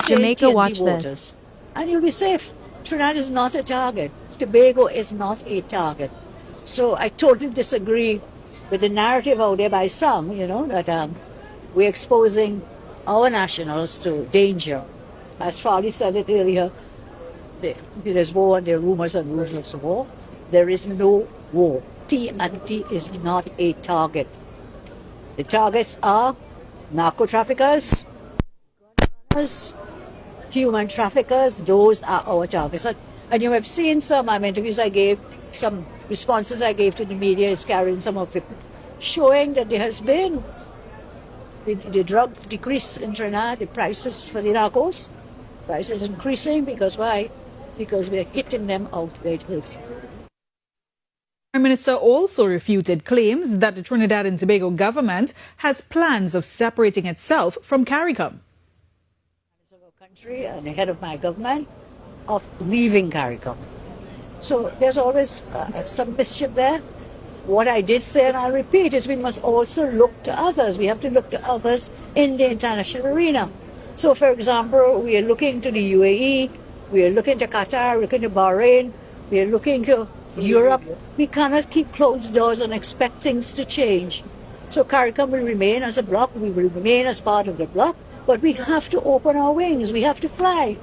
Jamaica, TNT watch waters, this. and you'll be safe. Trinidad is not a target. Tobago is not a target. So I totally disagree with the narrative out there by some, that we're exposing our nationals to danger. As Farley said it earlier, there's war and there are rumors and rumors of war. There is no war. TNT is not a target. The targets are narco traffickers, human traffickers. Those are our targets. And you have seen some interviews I gave, some responses I gave to the media is carrying some of it, showing that there has been the drug decrease in Trinidad, the prices for the narcos, prices increasing because why? Because we're hitting them out where it is. Prime Minister also refuted claims that the Trinidad and Tobago government has plans of separating itself from CARICOM. Country and the head of my government of leaving CARICOM. So there's always some mischief there. What I did say, and I'll repeat, is we must also look to others. We have to look to others in the international arena. So, for example, we are looking to the UAE, we are looking to Qatar, looking to Bahrain, we are looking to Europe. We cannot keep closed doors and expect things to change. So CARICOM will remain as a bloc, we will remain as part of the bloc, but we have to open our wings, we have to fly.